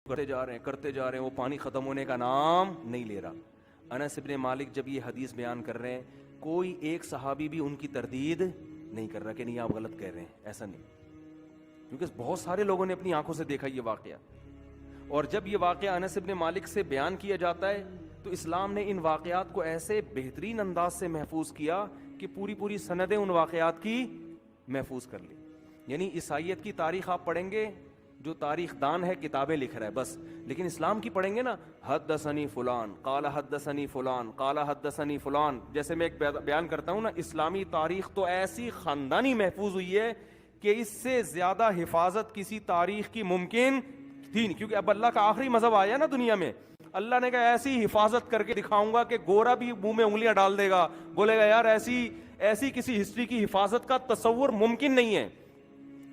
کرتے جا رہے ہیں، وہ پانی ختم ہونے کا نام نہیں لے رہا۔ انس ابن مالک جب یہ حدیث بیان کر رہے ہیں، کوئی ایک صحابی بھی ان کی تردید نہیں کر رہا کہ نہیں آپ غلط کہہ رہے ہیں، ایسا نہیں، کیونکہ بہت سارے لوگوں نے اپنی آنکھوں سے دیکھا یہ واقعہ۔ اور جب یہ واقعہ انس ابن مالک سے بیان کیا جاتا ہے تو اسلام نے ان واقعات کو ایسے بہترین انداز سے محفوظ کیا کہ پوری سندیں ان واقعات کی محفوظ کر لی۔ یعنی عیسائیت کی تاریخ آپ پڑھیں گے، جو تاریخ دان ہے کتابیں لکھ رہا ہے بس، لیکن اسلام کی پڑھیں گے نا، حدثنی فلان قال حدثنی فلان قال حدثنی فلان، جیسے میں ایک بیان کرتا ہوں نا، اسلامی تاریخ تو ایسی خاندانی محفوظ ہوئی ہے کہ اس سے زیادہ حفاظت کسی تاریخ کی ممکن تھی نہیں، کیونکہ اب اللہ کا آخری مذہب آیا نا دنیا میں، اللہ نے کہا ایسی حفاظت کر کے دکھاؤں گا کہ گورا بھی منہ میں انگلیاں ڈال دے گا، بولے گا یار ایسی کسی ہسٹری کی حفاظت کا تصور ممکن نہیں ہے۔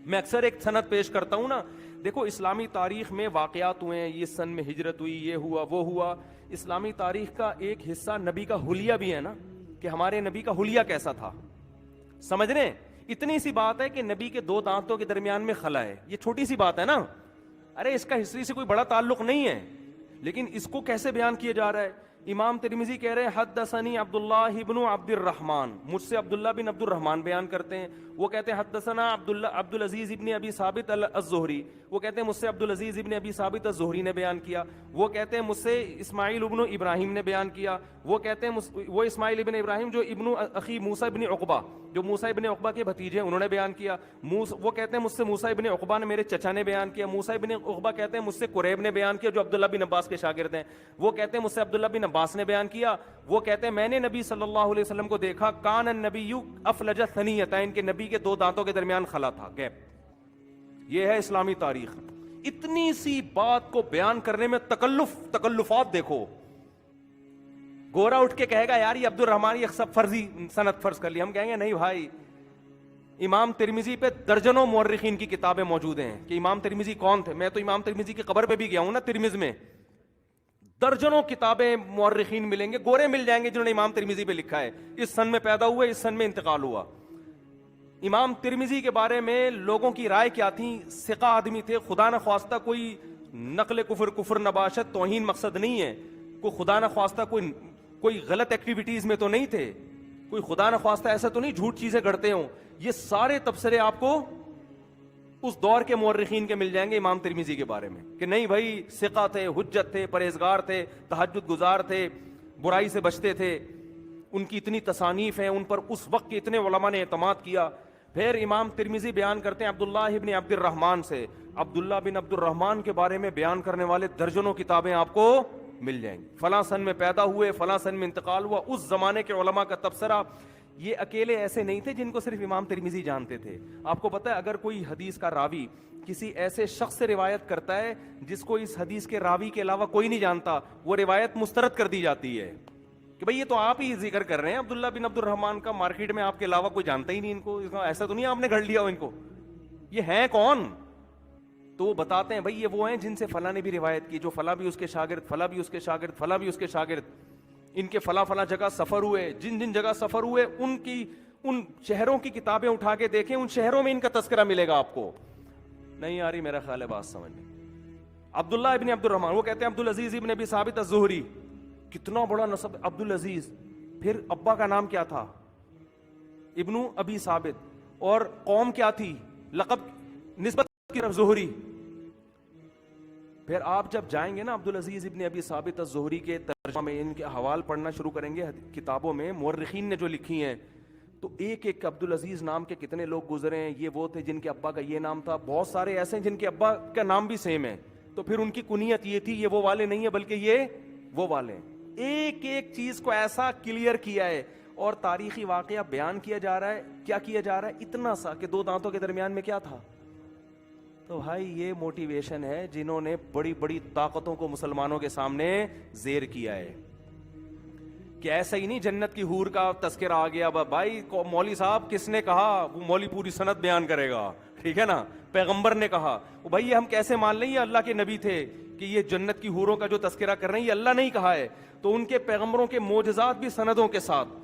میں اکثر ایک سند پیش کرتا ہوں نا، دیکھو اسلامی تاریخ میں واقعات ہوئے ہیں، یہ سن میں ہجرت ہوئی، یہ ہوا وہ ہوا، اسلامی تاریخ کا ایک حصہ نبی کا حلیہ بھی ہے نا، کہ ہمارے نبی کا حلیہ کیسا تھا، سمجھ رہے ہیں؟ اتنی سی بات ہے کہ نبی کے دو دانتوں کے درمیان میں خلا ہے، یہ چھوٹی سی بات ہے نا، ارے اس کا ہسٹری سے کوئی بڑا تعلق نہیں ہے، لیکن اس کو کیسے بیان کیا جا رہا ہے؟ امام ترمذی کہہ رہے ہیں حدثنی عبداللہ ابن عبد الرحمن، مجھ سے عبداللہ بن عبد الرحمن بیان کرتے ہیں، وہ کہتے ہیں حدثنا عبد العزیز ابن ابی ثابت الزہری، وہ کہتے ہیں مجھ سے عبد العزیز ابن ابی ثابت الزہری نے بیان کیا، وہ کہتے ہیں مجھ سے اسماعیل ابن ابراہیم نے بیان کیا، وہ کہتے ہیں وہ اسماعیل ابن ابراہیم جو ابن اخی موسیٰ ابن عقبہ، جو موسیٰ ابن عقبہ کے بھتیجے ہیں، انہوں نے بیان کیا، وہ کہتے ہیں مجھ سے موسیٰ ابن عقبہ نے، میرے چچا نے بیان کیا، موسیٰ ابن عقبہ کہتے ہیں مجھ سے قریب نے بیان کیا جو عبداللہ بن عباس کے شاگرد ہیں، وہ کہتے ہیں مجھ سے عبداللہ بن عباس نے بیان کیا، وہ کہتے ہیں میں نے نبی صلی اللہ علیہ وسلم کو دیکھا، کان النبی افلج ثنیتین، کے نبی کے دو دانتوں کے درمیان خلا تھا، گیپ۔ یہ ہے اسلامی تاریخ۔ اتنی سی بات کو بیان کرنے میں تکلفات دیکھو، گورا اٹھ کے کہے گا یار یہ عبد الرحمن یہ سب فرضی سند فرض کر لی، ہم کہیں گے نہیں بھائی، امام ترمذی پہ درجنوں مورخین کی کتابیں موجود ہیں کہ امام ترمذی کون تھے۔ میں تو امام ترمذی کی قبر پہ بھی گیا ہوں نا ترمذ میں، درجنوں کتابیں مورخین ملیں گے، گورے مل جائیں گے جنہوں نے امام ترمذی پہ لکھا ہے، اس سن میں پیدا ہوئے، اس سن میں انتقال ہوا۔ امام ترمذی کے بارے میں لوگوں کی رائے کیا تھی؟ ثقہ آدمی تھے، خدا نہ خواستہ کوئی نقل کفر نباشت توہین مقصد نہیں ہے، کوئی خدا نہ خواستہ کوئی غلط ایکٹیویٹیز میں تو نہیں تھے، کوئی خدا نہ خواستہ ایسا تو نہیں جھوٹ چیزیں گڑتے ہوں۔ یہ سارے تبصرے آپ کو اس دور کے مورخین کے مل جائیں گے امام ترمذی کے بارے میں کہ نہیں بھائی ثقہ تھے، حجت تھے، پرہیزگار تھے، تہجد گزار تھے، برائی سے بچتے تھے، ان کی اتنی تصانیف ہیں، ان پر اس وقت کے اتنے علماء نے اعتماد کیا۔ پھر امام ترمذی بیان کرتے ہیں عبداللہ ابن عبد الرحمن سے، عبداللہ بن عبد الرحمن کے بارے میں بیان کرنے والے درجنوں کتابیں آپ کو مل جائیں گی، فلاں سن میں پیدا ہوئے، فلاں سن میں انتقال ہوا، اس زمانے کے علماء کا تبصرہ۔ یہ اکیلے ایسے نہیں تھے جن کو صرف امام ترمذی جانتے تھے، آپ کو پتہ ہے اگر کوئی حدیث کا راوی کسی ایسے شخص سے روایت کرتا ہے جس کو اس حدیث کے راوی کے علاوہ کوئی نہیں جانتا، وہ روایت مسترد کر دی جاتی ہے کہ بھئی یہ تو آپ ہی ذکر کر رہے ہیں عبداللہ بن عبد الرحمن کا، مارکیٹ میں آپ کے علاوہ کوئی جانتا ہی نہیں ان کو، ایسا تو نہیں آپ نے گھڑ لیا ہو ان کو، یہ ہیں کون؟ تو وہ بتاتے ہیں بھئی یہ وہ ہیں جن سے فلاں نے بھی روایت کی، جو فلاں بھی اس کے شاگرد، فلاں بھی اس کے شاگرد، فلاں بھی اس کے شاگرد، ان کے فلاں جگہ سفر ہوئے، جن جگہ سفر ہوئے ان شہروں کی کتابیں اٹھا کے دیکھیں، ان شہروں میں ان کا تذکرہ ملے گا آپ کو۔ نہیں آ رہی میرا خیال ہے بات سمجھ میں۔ عبداللہ ابن عبد الرحمن، وہ کہتے ہیں عبدالعزیز ابن ابی ثابت الزہری، کتنا بڑا نسب عبدالعزیز، پھر ابا کا نام کیا تھا؟ ابن ابی ثابت، اور قوم کیا تھی؟ لقب نسبت کی طرف زہری۔ پھر آپ جب جائیں گے نا عبدالعزیز ابن ابی ثابت الزہری کے ترجمہ میں، ان کے حوال پڑھنا شروع کریں گے کتابوں میں مورخین نے جو لکھی ہیں، تو ایک ایک عبدالعزیز نام کے کتنے لوگ گزرے ہیں، یہ وہ تھے جن کے ابا کا یہ نام تھا، بہت سارے ایسے ہیں جن کے ابا کا نام بھی سیم ہے، تو پھر ان کی کنیت یہ تھی، یہ وہ والے نہیں ہے بلکہ یہ وہ والے ہیں۔ ایک ایک چیز کو ایسا کلیئر کیا ہے اور تاریخی واقعہ بیان کیا جا رہا ہے، کیا کیا جا رہا ہے؟ اتنا سا کہ دو دانتوں کے درمیان میں کیا تھا۔ تو بھائی یہ موٹیویشن ہے جنہوں نے بڑی بڑی طاقتوں کو مسلمانوں کے سامنے زیر کیا ہے، کہ ایسا ہی نہیں جنت کی حور کا تذکرہ آ گیا بھائی مولوی صاحب کس نے کہا، وہ مولوی پوری سند بیان کرے گا، ٹھیک ہے نا، پیغمبر نے کہا، بھائی یہ ہم کیسے مان لیں یہ اللہ کے نبی تھے کہ یہ جنت کی حوروں کا جو تذکرہ کر رہے ہیں یہ اللہ نے ہی کہا ہے، تو ان کے پیغمبروں کے معجزات بھی سندوں کے ساتھ